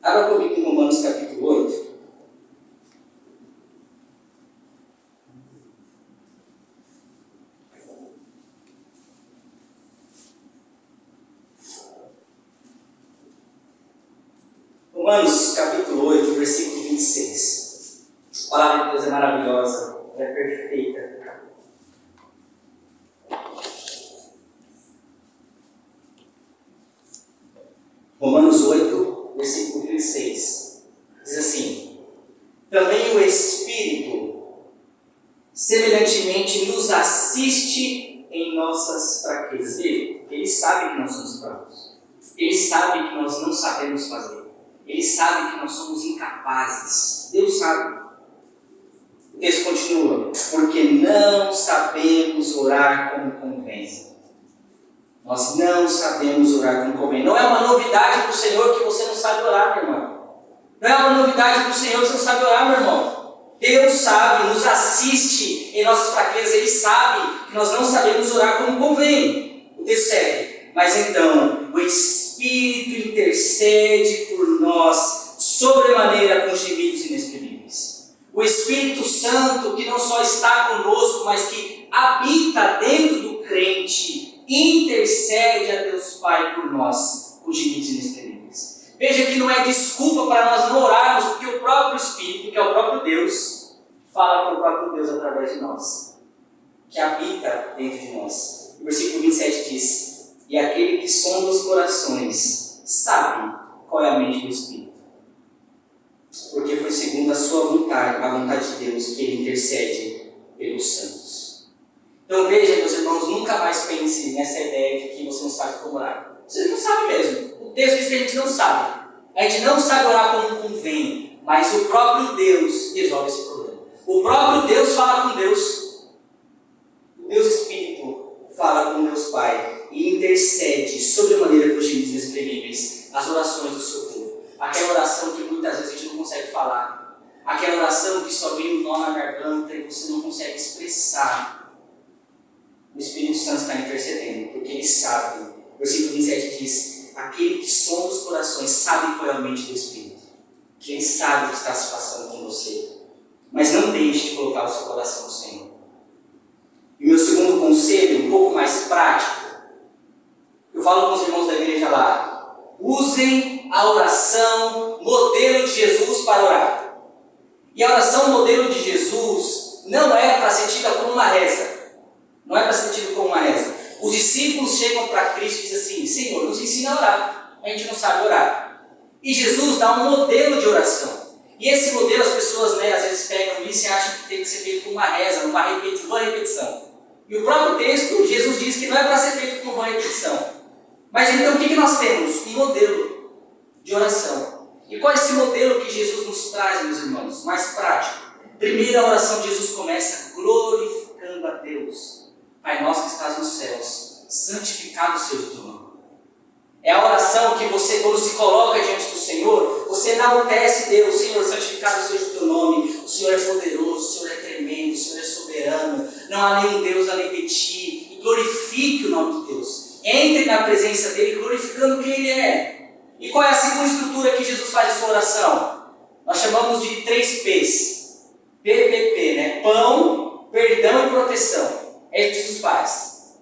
Abra comigo em Romanos capítulo 8. Romanos capítulo 8, versículo 26. A palavra de Deus é maravilhosa, é perfeita. Romanos 8, versículo 26. Diz assim: também o Espírito semelhantemente nos assiste em nossas fraquezas. Ele sabe que nós somos fracos. Ele sabe que nós não sabemos fazer. Ele sabe que nós somos incapazes. Deus sabe. O texto continua: porque não sabemos orar como convém. Nós não sabemos orar como convém. Não é uma novidade para o Senhor que você não sabe orar, meu irmão. Não é uma novidade para o Senhor que você não sabe orar, meu irmão. Deus sabe, nos assiste em nossas fraquezas. Ele sabe que nós não sabemos orar como convém. O texto segue: mas então o Espírito intercede por nós sobremaneira com gemidos inexprimíveis. O Espírito Santo, que não só está conosco, mas que habita dentro do crente, intercede a Deus Pai por nós com gemidos inexprimíveis. Veja que não é desculpa para nós não orarmos, porque o próprio Espírito, que é o próprio Deus, fala com o próprio Deus através de nós, que habita dentro de nós. O versículo 27 diz: e aquele que sonda os corações sabe qual é a mente do Espírito, porque foi segundo a sua vontade, a vontade de Deus, que ele intercede pelos santos. Então veja, meus irmãos, nunca mais pense nessa ideia de que você não sabe como orar. Você não sabe mesmo. O texto diz que a gente não sabe. A gente não sabe orar como convém, mas o próprio Deus resolve esse problema. O próprio Deus fala com Deus. O Deus Espírito fala com Deus Pai e intercede sobremaneira com gemidos inexprimíveis as orações do seu povo. Aquela oração que muitas vezes a gente não consegue falar. Aquela oração que só vem um nó na garganta e você não consegue expressar. O Espírito Santo está intercedendo, porque ele sabe. O versículo 27 diz: aquele que sonda os corações sabe qual é a mente do Espírito. Ele sabe o que está se passando com você. Mas não deixe de colocar o seu coração no Senhor. E o meu segundo conselho, um pouco mais prático, eu falo com os irmãos da igreja lá: usem a oração modelo de Jesus para orar. E a oração modelo de Jesus não é para ser tida como uma reza. Não é para ser tido como uma reza. Os discípulos chegam para Cristo e dizem assim: Senhor, nos ensina a orar. A gente não sabe orar. E Jesus dá um modelo de oração. E esse modelo as pessoas, às vezes pegam isso e acham que tem que ser feito com uma reza, uma repetição. E o próprio texto, Jesus diz que não é para ser feito com uma repetição. Mas então o que nós temos? Um modelo de oração. E qual é esse modelo que Jesus nos traz, meus irmãos? Mais prático. Primeiro, a oração de Jesus começa glorificando a Deus. Pai nosso que estás nos céus, santificado seja o teu nome. É a oração que você, quando se coloca diante do Senhor, você enaltece Deus. Senhor, santificado seja o teu nome. O Senhor é poderoso, o Senhor é tremendo, o Senhor é soberano. Não há nenhum Deus além de ti. E glorifique o nome de Deus. Entre na presença dele glorificando quem ele é. E qual é a segunda estrutura que Jesus faz em sua oração? Nós chamamos de 3 P's. PPP, Pão, perdão e proteção. É isso que Jesus faz.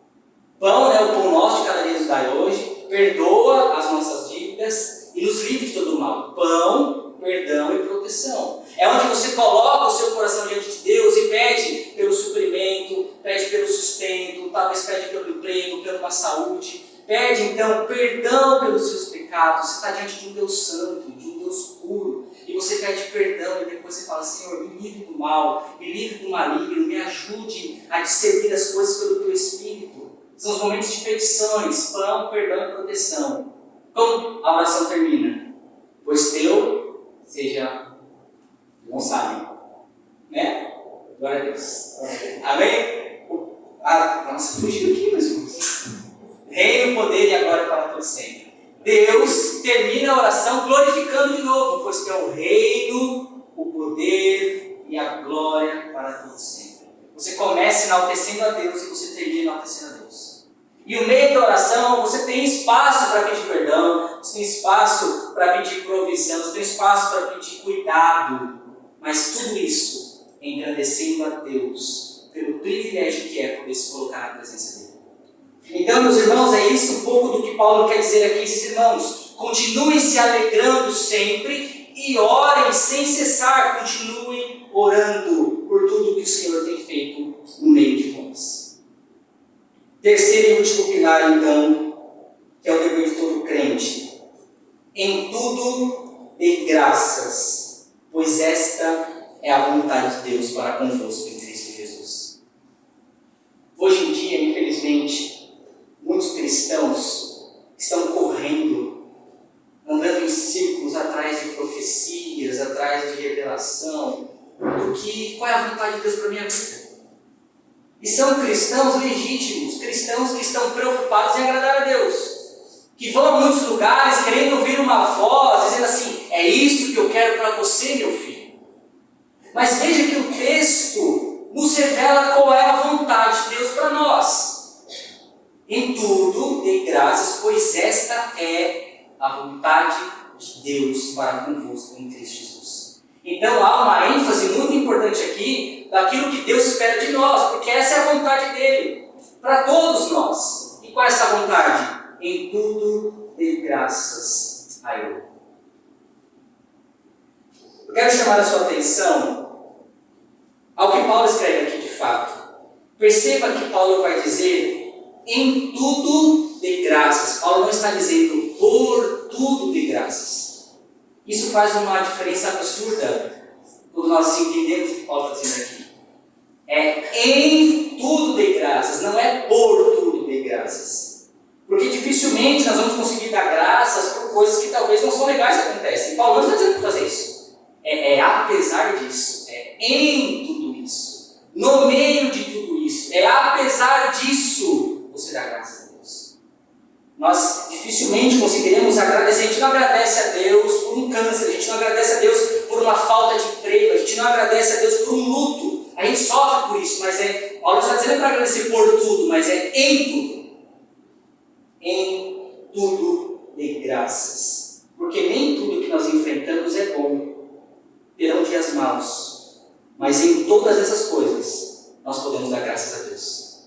Pão, o pão nosso de cada dia nos dai hoje. Perdoa as nossas dívidas e nos livre de todo o mal. Pão, perdão e proteção. É onde você coloca o seu coração diante de Deus e pede pelo suprimento, pede pelo sustento, talvez pede pelo emprego, pela saúde. Pede então perdão pelos seus pecados. Você está diante de um Deus santo, de um Deus puro. E você pede perdão e depois você fala: Senhor, me livre do mal, me livre do maligno, me ajude a discernir as coisas pelo teu Espírito. São os momentos de petições, pão, perdão e proteção. Como a oração termina? Pois teu seja, não sabem, Glória a Deus. Amém? Nossa, fugiu aqui, meus irmãos. Reino, poder e agora para todos sempre. Deus termina a oração glorificando de novo, pois que é o reino, o poder e a glória para todos sempre. Você começa enaltecendo a Deus e você termina enaltecendo a Deus. E no meio da oração você tem espaço para pedir perdão, você tem espaço para pedir provisão, você tem espaço para pedir cuidado, mas tudo isso engrandecendo a Deus pelo privilégio que é poder se colocar na presença dele. Então, meus irmãos, é isso um pouco do que Paulo quer dizer aqui. Esses irmãos, continuem se alegrando sempre e orem sem cessar, continuem orando por tudo que o Senhor tem feito no meio de nós. Terceiro e último pilar, então, que é o dever de todo crente. Em tudo dê graças, pois esta é a vontade de Deus para convosco em Cristo Jesus. Hoje em dia, infelizmente, muitos cristãos estão correndo, andando em círculos atrás de profecias, atrás de revelação, qual é a vontade de Deus para a minha vida. E são cristãos legítimos, cristãos que estão preocupados em agradar a Deus, que vão a muitos lugares querendo ouvir uma voz, dizendo assim, é isso que eu quero para você, meu filho. Mas veja que o texto nos revela qual é a vontade de Deus para nós. Em tudo dê graças, pois esta é a vontade de Deus para convosco em Cristo Jesus. Então há uma ênfase muito importante aqui daquilo que Deus espera de nós, porque essa é a vontade dele, para todos nós. E qual é essa vontade? Em tudo dê graças a Ele. Eu quero chamar a sua atenção ao que Paulo escreve aqui de fato. Perceba que Paulo vai dizer, em tudo dê graças. Paulo não está dizendo, por tudo dê graças. Isso faz uma diferença absurda quando nós entendemos o que Paulo está dizendo aqui. É em tudo dê graças, não é por tudo dê graças. Porque dificilmente nós vamos conseguir dar graças por coisas que talvez não são legais que acontecem. Paulo não está dizendo para fazer isso. É apesar disso, é em tudo isso, no meio de tudo isso, é apesar disso, você dá graças a Deus. Nós dificilmente conseguiremos agradecer, a gente não agradece a Deus por um câncer, a gente não agradece a Deus por uma falta de emprego, a gente não agradece a Deus por um luto, a gente sofre por isso, mas Paulo está dizendo para agradecer por tudo, mas é em tudo. Em tudo dê graças, porque nem tudo que nós enfrentamos é bom. Terão dias maus, mas em todas essas coisas nós podemos dar graças a Deus.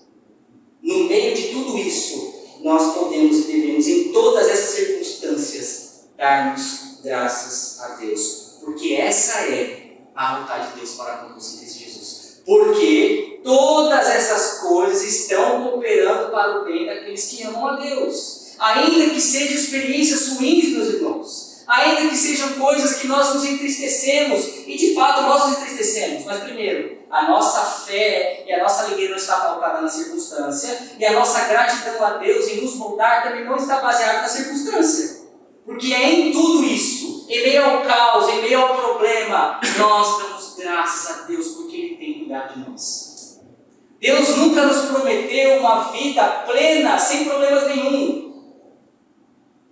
No meio de tudo isso, nós podemos e devemos, em todas essas circunstâncias, darmos graças a Deus, porque essa é a vontade de Deus para conosco em Cristo Jesus. Porque todas essas coisas estão cooperando para o bem daqueles que amam a Deus, ainda que sejam experiências ruins, meus irmãos. Ainda que sejam coisas que nós nos entristecemos, e de fato nós nos entristecemos, mas primeiro, a nossa fé e a nossa alegria não está pautada na circunstância, e a nossa gratidão a Deus em nos moldar também não está baseada na circunstância. Porque é em tudo isso, em meio ao caos, em meio ao problema, nós damos graças a Deus porque Ele tem cuidado de nós. Deus nunca nos prometeu uma vida plena, sem problemas nenhum.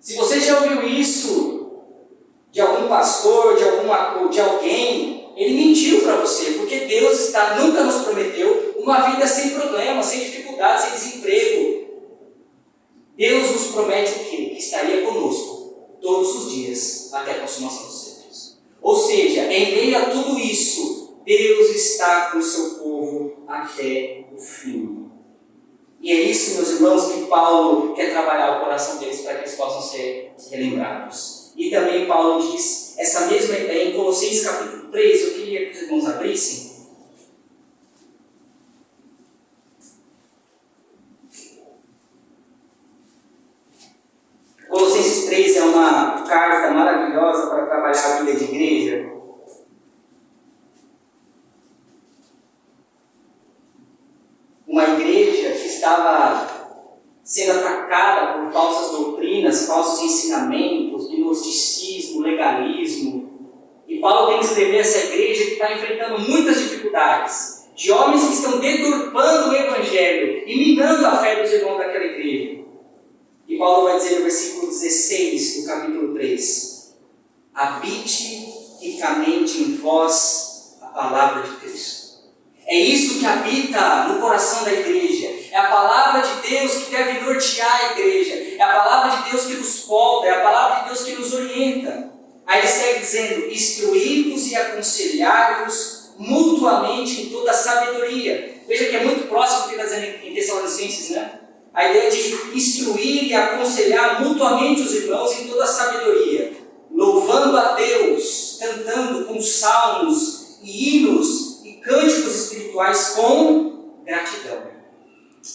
Se você já ouviu isso de algum pastor, de alguém, ele mentiu para você, porque Deus nunca nos prometeu uma vida sem problemas, sem dificuldades, sem desemprego. Deus nos promete o quê? Que estaria conosco todos os dias, até a consumação dos séculos. Ou seja, em meio a tudo isso, Deus está com o seu povo até o fim. E é isso, meus irmãos, que Paulo quer trabalhar o coração deles para que eles possam ser relembrados. E também Paulo diz essa mesma ideia em Colossenses capítulo 3, eu queria que os irmãos abrissem. Colossenses 3 é uma carta maravilhosa para trabalhar a vida de igreja. Uma igreja que estava sendo atacada por falsas doutrinas, falsos ensinamentos, gnosticismo, legalismo. E Paulo tem que escrever essa igreja que está enfrentando muitas dificuldades, de homens que estão deturpando o evangelho e minando a fé dos irmãos daquela igreja. E Paulo vai dizer no versículo 16 do capítulo 3, habite ricamente em vós a palavra de Cristo. É isso que habita no coração da igreja. É a palavra de Deus que deve nortear a igreja. É a palavra de Deus que nos molda. É a palavra de Deus que nos orienta. Aí ele segue dizendo: instruí-vos e aconselhai-vos mutuamente em toda a sabedoria. Veja que é muito próximo do que está dizendo em Tessalonicenses, né? A ideia de instruir e aconselhar mutuamente os irmãos em toda a sabedoria, louvando a Deus, cantando com salmos e hinos e cânticos espirituais com gratidão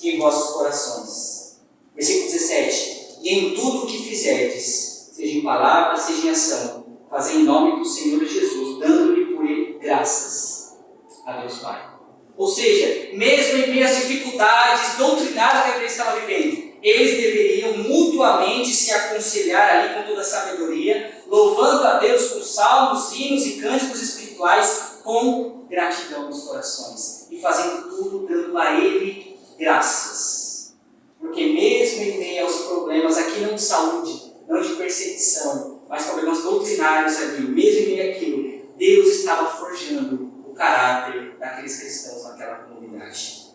em vossos corações. Versículo 17: e em tudo o que fizerdes, seja em palavra, seja em ação, fazei em nome do Senhor Jesus, dando-lhe por ele graças a Deus Pai. Ou seja, mesmo em meio às dificuldades doutrinárias que a igreja estava vivendo, eles deveriam mutuamente se aconselhar ali com toda a sabedoria, louvando a Deus com salmos, hinos e cânticos espirituais com gratidão nos corações e fazendo tudo dando a Ele graças. Porque mesmo em meio aos problemas, aqui não de saúde, não de perseguição, mas problemas doutrinários ali, mesmo em meio àquilo, Deus estava forjando o caráter daqueles cristãos naquela comunidade.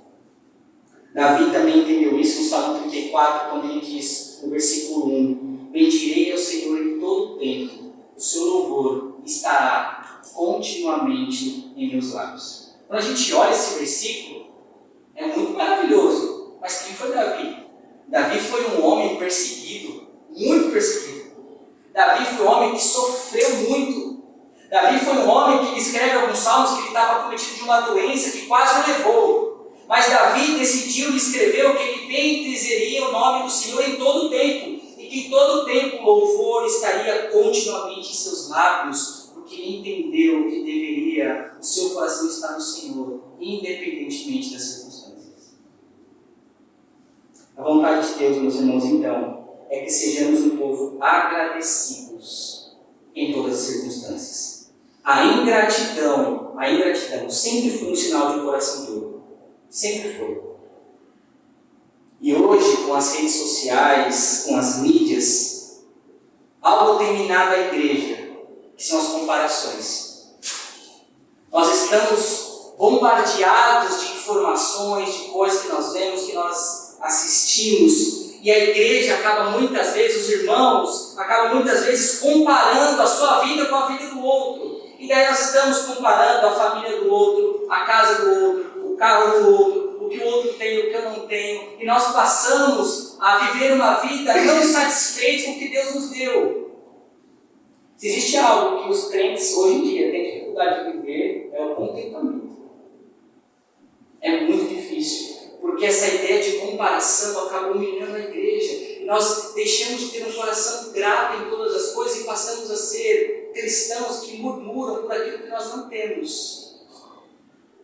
Davi também entendeu isso no Salmo 34, quando ele diz, no versículo 1, bendirei ao Senhor em todo o tempo, o seu louvor estará continuamente em meus lábios. Quando a gente olha esse versículo, é muito maravilhoso. Mas quem foi Davi? Davi foi um homem perseguido, muito perseguido. Davi foi um homem que sofreu muito. Davi foi um homem que escreve alguns salmos que ele estava cometido de uma doença que quase o levou. Mas Davi decidiu e escreveu que ele bendizeria o nome do Senhor em todo o tempo. E que em todo o tempo o louvor estaria continuamente em seus lábios, porque ele entendeu que deveria o seu coração estar no Senhor, independentemente das circunstâncias. A vontade de Deus, meus irmãos, então, é que sejamos um povo agradecidos em todas as circunstâncias. A ingratidão sempre foi um sinal de um coração duro. Sempre foi. E hoje, com as redes sociais, com as mídias, algo tem minado a igreja, que são as comparações. Nós estamos bombardeados de informações, de coisas que nós vemos, que nós assistimos, e a igreja acaba muitas vezes, os irmãos, acabam muitas vezes comparando a sua vida com a vida do outro. E daí nós estamos comparando a família do outro, a casa do outro, o carro do outro, o que o outro tem, o que eu não tenho. E nós passamos a viver uma vida não satisfeitos com o que Deus nos deu. Se existe algo que os crentes hoje em dia têm dificuldade de viver, é o contentamento. É muito difícil, porque essa ideia de comparação acabou minando a igreja. E nós deixamos de ter um coração grato em todas as coisas e passamos a ser cristãos que murmuram por aquilo que nós não temos.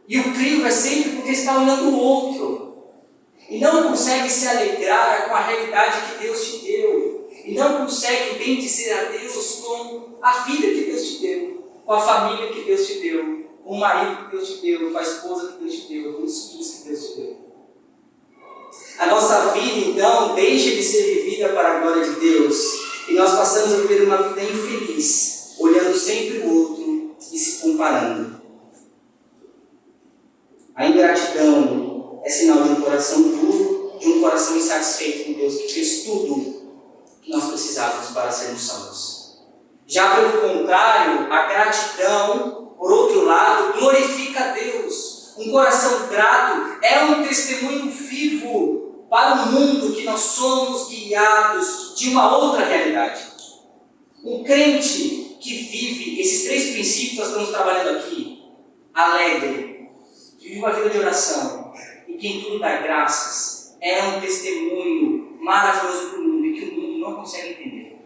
E o crivo é sempre porque está olhando o outro. E não consegue se alegrar com a realidade que Deus te deu. E não consegue bendizer a Deus com a vida que Deus te deu, com a família que Deus te deu, com o marido que Deus te deu, com a esposa que Deus te deu, com os filhos que Deus te deu. A nossa vida, então, deixa de ser vivida para a glória de Deus. E nós passamos a viver uma vida infeliz, olhando sempre o outro e se comparando. A ingratidão é sinal de um coração duro, de um coração insatisfeito com Deus, que fez tudo que nós precisávamos para sermos salvos. Já pelo contrário, a gratidão, por outro lado, glorifica a Deus. Um coração grato é um testemunho vivo para o mundo que nós somos guiados de uma outra realidade. Um crente que vive esses três princípios que nós estamos trabalhando aqui, alegre, que vive uma vida de oração e que em tudo dá graças, é um testemunho maravilhoso para o mundo e que o mundo não consegue entender.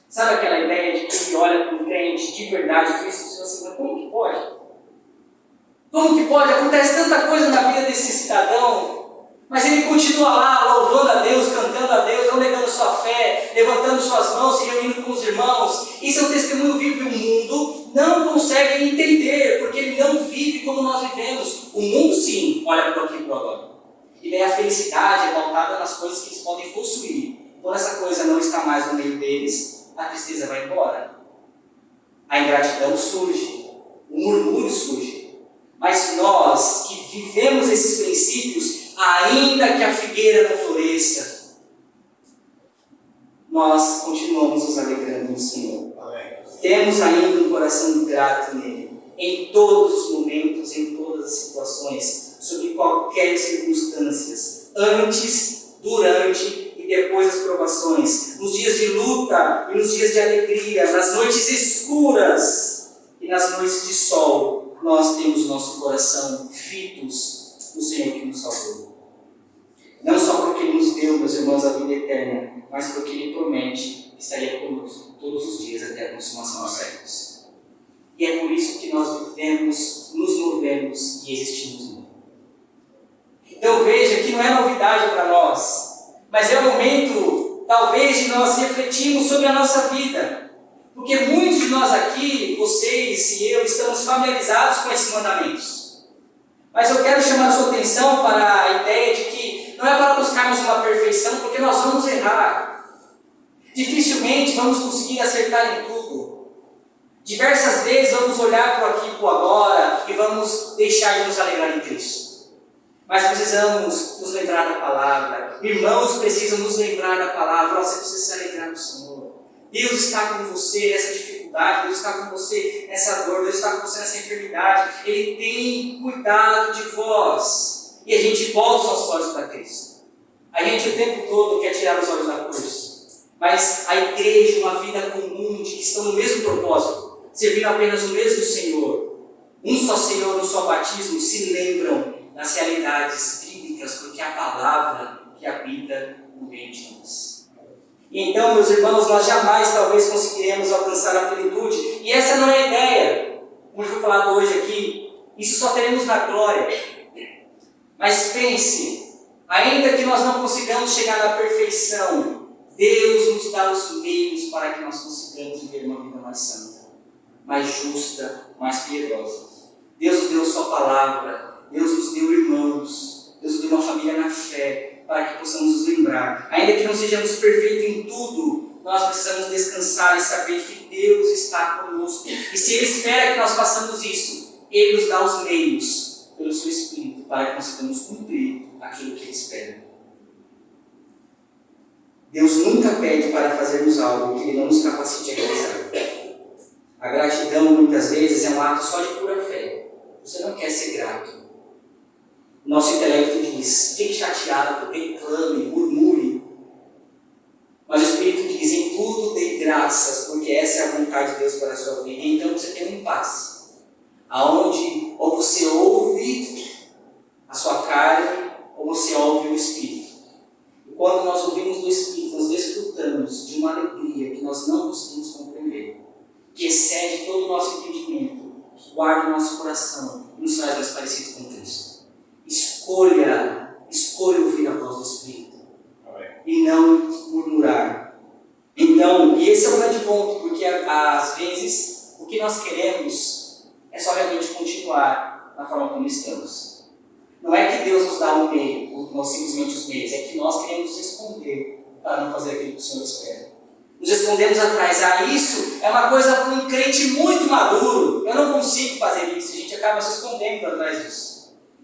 Sabe aquela ideia de que olha para um crente de verdade, Cristo, e diz assim, como que pode? Como que pode? Acontece tanta coisa na vida desse cidadão, mas ele continua lá louvando a Deus, cantando a Deus, não negando sua fé, levantando suas mãos, se reunindo com os irmãos. Isso é um testemunho vivo e o mundo não consegue entender, porque ele não vive como nós vivemos. O mundo sim olha para aqui e para agora. E daí a felicidade é pautada nas coisas que eles podem possuir. Quando essa coisa não está mais no meio deles, a tristeza vai embora. A ingratidão surge, o murmúrio surge. Mas nós que vivemos esses princípios, ainda que a figueira não floresça, nós continuamos nos alegrando no Senhor. Amém. Temos ainda um coração grato nele, em todos os momentos, em todas as situações, sobre qualquer circunstância, antes, durante e depois das provações, nos dias de luta e nos dias de alegria, nas noites escuras e nas noites de sol, nós temos nosso coração fitos no Senhor que nos salvou. Não só porque Ele nos deu, meus irmãos, a vida eterna, mas porque Ele promete que estaria conosco todos os dias até a consumação dos séculos. E é por isso que nós vivemos, nos movemos e existimos nele. Então veja que não é novidade para nós, mas é o momento, talvez, de nós refletirmos sobre a nossa vida. Porque muitos de nós aqui, vocês e eu, estamos familiarizados com esses mandamentos. Mas eu quero chamar a sua atenção para a ideia de que não é para buscarmos uma perfeição, porque nós vamos errar. Dificilmente vamos conseguir acertar em tudo. Diversas vezes vamos olhar para o aqui e para o agora e vamos deixar de nos alegrar em Cristo. Mas precisamos nos lembrar da palavra. Irmãos precisam nos lembrar da palavra. Você precisa se alegrar no Senhor. Deus está com você nessa dificuldade, Deus está com você nessa dor, Deus está com você nessa enfermidade. Ele tem cuidado de vós. E a gente volta os nossos olhos para Cristo. A gente o tempo todo quer tirar os olhos da cruz. Mas a igreja, uma vida comum, de que estão no mesmo propósito, servindo apenas o mesmo Senhor, um só Senhor, um só batismo, se lembram das realidades bíblicas, porque é a palavra que habita no meio de nós. E então, meus irmãos, nós jamais talvez conseguiremos alcançar a plenitude, e essa não é a ideia, como foi falado hoje aqui, isso só teremos na glória. Mas pense, ainda que nós não consigamos chegar na perfeição, Deus nos dá os meios para que nós consigamos viver uma vida mais santa, mais justa, mais piedosa. Deus nos deu sua palavra, Deus nos deu irmãos, Deus nos deu uma família na fé, para que possamos nos lembrar. Ainda que não sejamos perfeitos em tudo, nós precisamos descansar e saber que Deus está conosco. E se Ele espera que nós façamos isso, Ele nos dá os meios, pelo seu Espírito, para que consigamos cumprir aquilo que Ele espera. Deus nunca pede para fazermos algo que Ele não nos capacite a realizar. A gratidão, muitas vezes, é um ato só de pura fé. Você não quer ser grato. Nosso intelecto diz, fique chateado, reclame, murmure. Mas o Espírito diz, em tudo dê graças, porque essa é a vontade de Deus para a sua vida. E então você tem um impasse, aonde ou você ouve a sua carne, ou você ouve o Espírito. E quando nós ouvimos do Espírito, nós desfrutamos de uma alegria que nós não conseguimos compreender, que excede todo o nosso entendimento, que guarda o nosso coração e nos faz mais parecidos com Cristo. Escolha ouvir a voz do Espírito. Amém. E não murmurar. Então, e esse é o grande ponto, porque às vezes o que nós queremos é só realmente continuar na forma como estamos. Não é que Deus nos dá um meio, ou nós simplesmente os meios, é que nós queremos nos esconder para não fazer aquilo que o Senhor espera. Nos escondemos atrás. Isso é uma coisa para um crente muito maduro. Eu não consigo fazer isso, a gente acaba se escondendo atrás disso.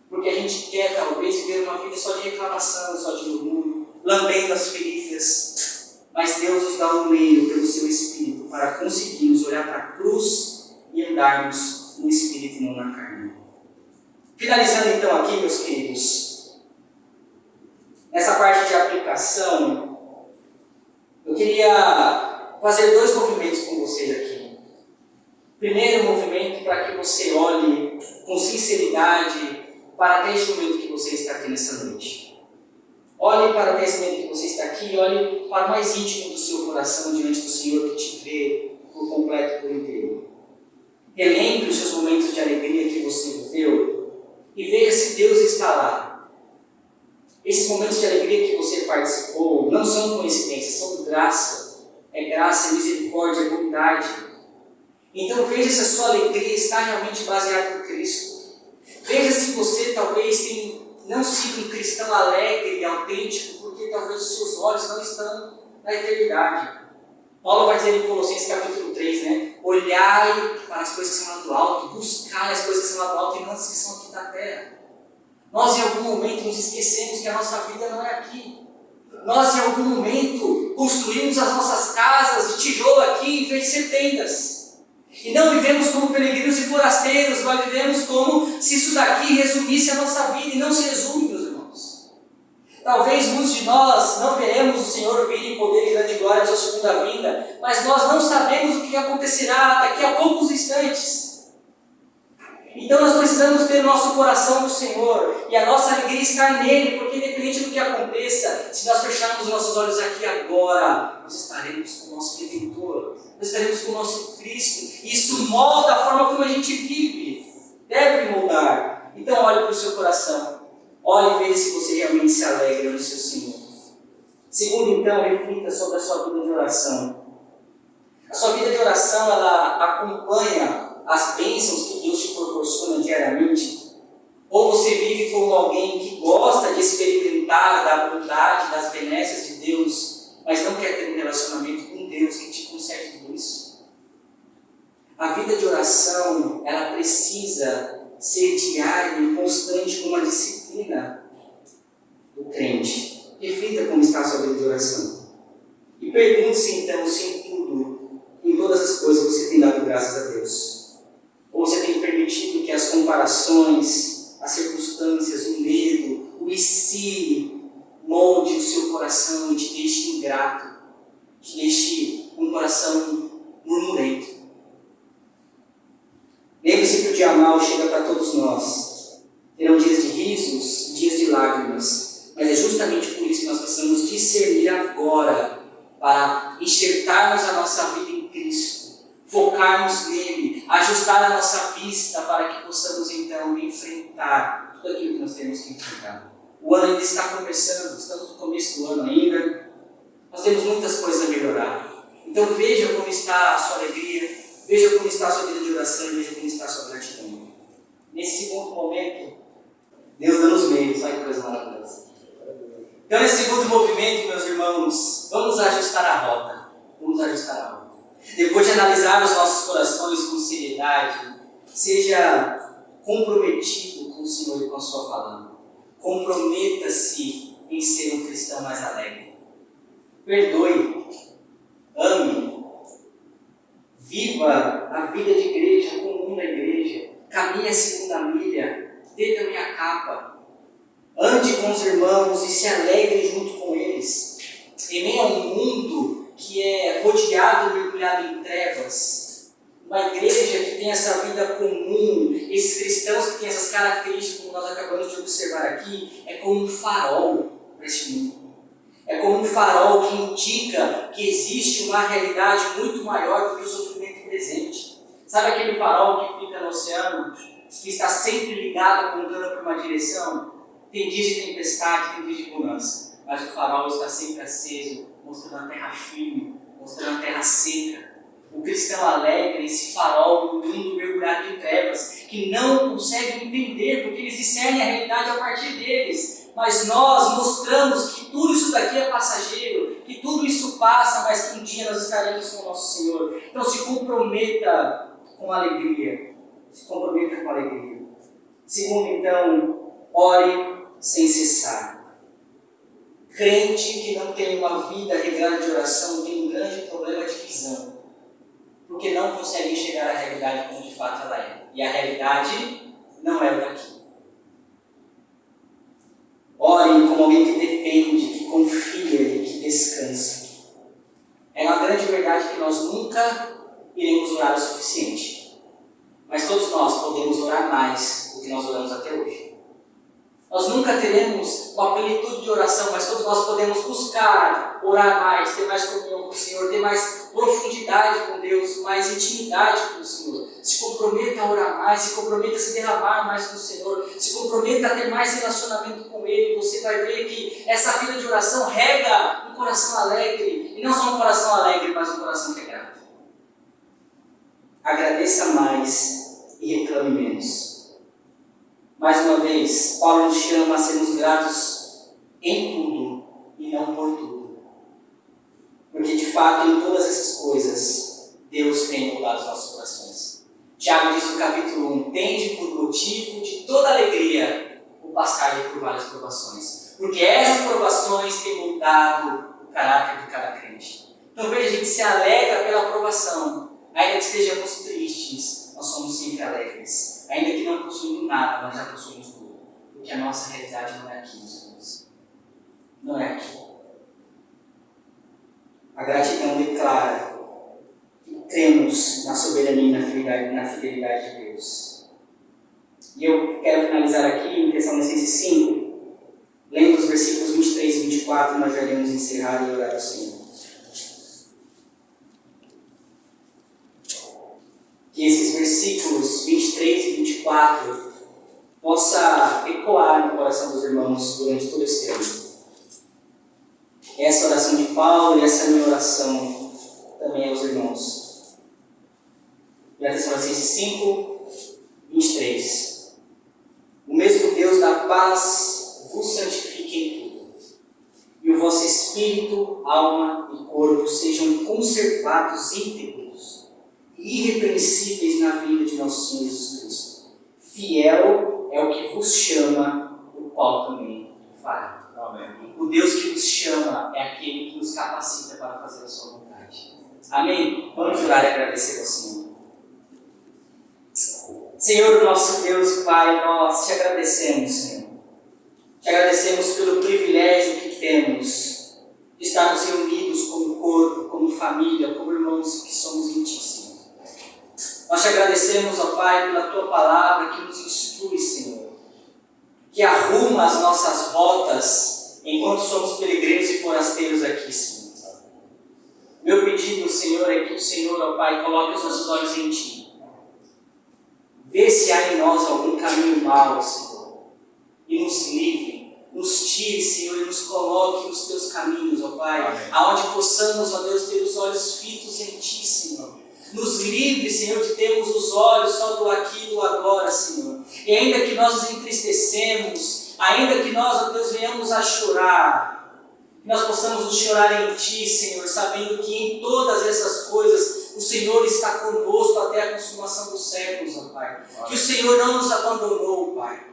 Porque a gente quer, talvez, viver uma vida só de reclamação, só de murmúrio, lambendo as feridas. Mas Deus nos dá um meio pelo seu Espírito para conseguirmos olhar para a cruz e andarmos no Espírito e não na carne. Finalizando então aqui, meus queridos, nessa parte de aplicação, eu queria fazer 2 movimentos com vocês aqui. Primeiro movimento, para que você olhe com sinceridade para até esse momento que você está aqui nessa noite. Olhe para até esse momento que você está aqui e olhe para o mais íntimo do seu coração diante do Senhor que te vê por completo, por inteiro. Relembre os seus momentos de alegria que você viveu e veja se Deus está lá. Esses momentos de alegria que você participou não são coincidências, são graça. É graça, é misericórdia, é bondade. Então veja se a sua alegria está realmente baseada em Cristo. Veja se você talvez tenha não sido um cristão alegre e autêntico, porque talvez os seus olhos não estão na eternidade. Paulo vai dizer em Colossenses capítulo 3, né? Olhai para as coisas que são lá do alto, buscai as coisas que são lá do alto e não as que são aqui da terra. Nós em algum momento nos esquecemos que a nossa vida não é aqui. Nós em algum momento construímos as nossas casas de tijolo aqui em vez de ser tendas. E não vivemos como peregrinos e forasteiros, mas vivemos como se isso daqui resumisse a nossa vida, e não se resume, meus irmãos. Talvez muitos de nós não veremos o Senhor vir em poder e grande glória à sua segunda vinda, mas nós não sabemos o que acontecerá daqui a poucos instantes. Então nós precisamos ter o nosso coração no Senhor, e a nossa alegria estar nele, porque independente do que aconteça, se nós fecharmos os nossos olhos aqui agora, nós estaremos com o nosso Redentor, nós estaremos com o nosso Cristo, e isso molda a forma como a gente vive, deve moldar. Então olhe para o seu coração, olhe e veja se você realmente se alegra no seu Senhor. Segundo, então, reflita sobre a sua vida de oração. A sua vida de oração, ela acompanha as bênçãos que Deus te proporciona diariamente, ou você vive como alguém que gosta de experimentar da bondade, das benesses de Deus, mas não quer ter um relacionamento com Deus que te concede tudo isso? A vida de oração, ela precisa ser diária e constante como a disciplina do crente. Reflita como está a sua vida de oração. E pergunte-se então se em tudo, em todas as coisas, você tem dado graças a Deus. Ou você tem permitido que as comparações, as circunstâncias, o medo, o e se molde o seu coração e te deixe ingrato, te deixe um coração murmurento. Lembre-se que o dia mau chega para todos nós. Terão dias de risos, dias de lágrimas, mas é justamente por isso que nós precisamos discernir agora para enxertarmos a nossa vida em Cristo, focarmos nele, ajustar a nossa vista para que possamos então enfrentar tudo aquilo que nós temos que enfrentar. O ano ainda está começando, estamos no começo do ano ainda, nós temos muitas coisas a melhorar. Então veja como está a sua alegria, veja como está a sua vida de oração e veja como está a sua gratidão. Nesse segundo momento, Deus dá nos meios, olha que coisa maravilhosa. Então nesse segundo movimento, meus irmãos, vamos ajustar a rota, vamos ajustar a rota. Depois de analisar os nossos corações com seriedade, seja comprometido com o Senhor e com a sua palavra. Comprometa-se em ser um cristão mais alegre. Perdoe, ame, viva a vida de igreja, comum da igreja, caminhe a segunda milha, dê também a capa, ande com os irmãos e se alegre junto com eles. Em meio a um mundo que é rodeado e mergulhado em trevas, uma igreja que tem essa vida comum, esses cristãos que têm essas características, como nós acabamos de observar aqui, é como um farol para este mundo. É como um farol que indica que existe uma realidade muito maior do que o sofrimento presente. Sabe aquele farol que fica no oceano, que está sempre ligado, apontando para uma direção? Tem dias de tempestade, tem dias de bonança, mas o farol está sempre aceso, mostrando a terra firme, mostrando a terra seca. O cristão alegre, esse farol no mundo mergulhado de trevas, que não conseguem entender, porque eles discernem a realidade a partir deles. Mas nós mostramos que tudo isso daqui é passageiro, que tudo isso passa, mas que um dia nós estaremos com o nosso Senhor. Então se comprometa com alegria. Se comprometa com alegria. Segundo, então, ore sem cessar. Crente que não tem uma vida regrada de oração tem um grande problema de visão, porque não consegue enxergar a realidade como de fato ela é. E a realidade não é o daqui. Ore como alguém que depende, que confia e que descansa. É uma grande verdade que nós nunca iremos orar o suficiente, mas todos nós podemos orar mais do que nós oramos até hoje. Nós nunca teremos uma plenitude de oração, mas todos nós podemos buscar orar mais, ter mais comunhão com o Senhor, ter mais profundidade com Deus, mais intimidade com o Senhor. Se comprometa a orar mais, se comprometa a se derramar mais com o Senhor, se comprometa a ter mais relacionamento com Ele. Você vai ver que essa vida de oração rega um coração alegre, e não só um coração alegre, mas um coração que é grato. Agradeça mais e reclame menos. Mais uma vez, Paulo nos chama a sermos gratos em tudo e não por tudo. Porque de fato, em todas essas coisas, Deus tem mudado os nossos corações. Tiago diz no capítulo 1, tende por motivo de toda alegria o ou passar por várias provações. Porque essas provações têm moldado o caráter de cada crente. Então veja, a gente se alegra pela provação. Ainda que estejamos tristes, nós somos sempre alegres. Ainda que não possuímos nada, nós já possuímos tudo. Porque a nossa realidade não é aqui, meus irmãos. Não é aqui. A gratidão declara que cremos na soberania e na fidelidade de Deus. E eu quero finalizar aqui em Tessalonicenses 5, lendo os versículos 23 e 24, nós já iremos encerrar e orar ao Senhor. Que esses versículos 23 e 24 possa ecoar no coração dos irmãos durante todo esse tempo. Essa oração de Paulo e essa minha oração também aos irmãos. Tessalonicenses 5, 23. O mesmo Deus da paz vos santifique em tudo, e o vosso espírito, alma e corpo sejam conservados íntegros e irrepreensíveis na vinda de nosso Senhor Jesus Cristo. Fiel é o que vos chama, o qual também o fará. Amém. O Deus que vos chama é aquele que nos capacita para fazer a sua vontade. Amém? Vamos orar e agradecer ao Senhor. Senhor, nosso Deus e Pai, nós te agradecemos, Senhor. Te agradecemos pelo privilégio que temos de estarmos reunidos como corpo, como família, como irmãos que somos em Ti, Senhor. Nós te agradecemos, ó Pai, pela Tua palavra que nos instrui, Senhor, que arruma as nossas rotas enquanto somos peregrinos e forasteiros aqui, Senhor. Meu pedido, Senhor, é que o Senhor, ó Pai, coloque os nossos olhos em Ti. Vê se há em nós algum caminho mau, Senhor, e nos livre, nos tire, Senhor, e nos coloque nos Teus caminhos, ó Pai, amém, aonde possamos, ó Deus, ter os olhos fitos em Ti, Senhor. Nos livre, Senhor, de termos os olhos só do aqui e do agora, Senhor. E ainda que nós nos entristecemos, ainda que nós, ó Deus, venhamos a chorar, que nós possamos nos chorar em Ti, Senhor, sabendo que em todas essas coisas o Senhor está conosco até a consumação dos séculos, ó Pai. Que o Senhor não nos abandonou, Pai.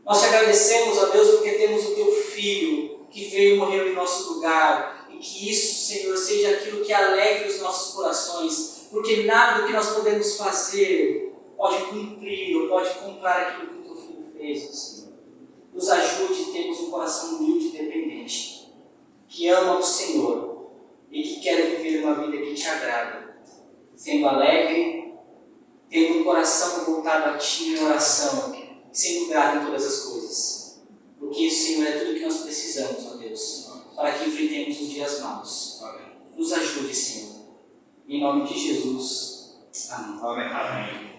Nós te agradecemos, ó Deus, porque temos o Teu Filho que veio e morreu em nosso lugar. E que isso, Senhor, seja aquilo que alegre os nossos corações. Porque nada do que nós podemos fazer pode cumprir ou pode comprar aquilo que o Teu Filho fez, ó Senhor. Nos ajude a termos um coração humilde e dependente, que ama o Senhor e que quer viver uma vida que Te agrada, sendo alegre, tendo um coração voltado a Ti em oração, sendo grato em todas as coisas. Porque isso, Senhor, é tudo que nós precisamos, ó Deus, para que enfrentemos os dias maus. Nos ajude, Senhor. Em nome de Jesus. Amém. Amém.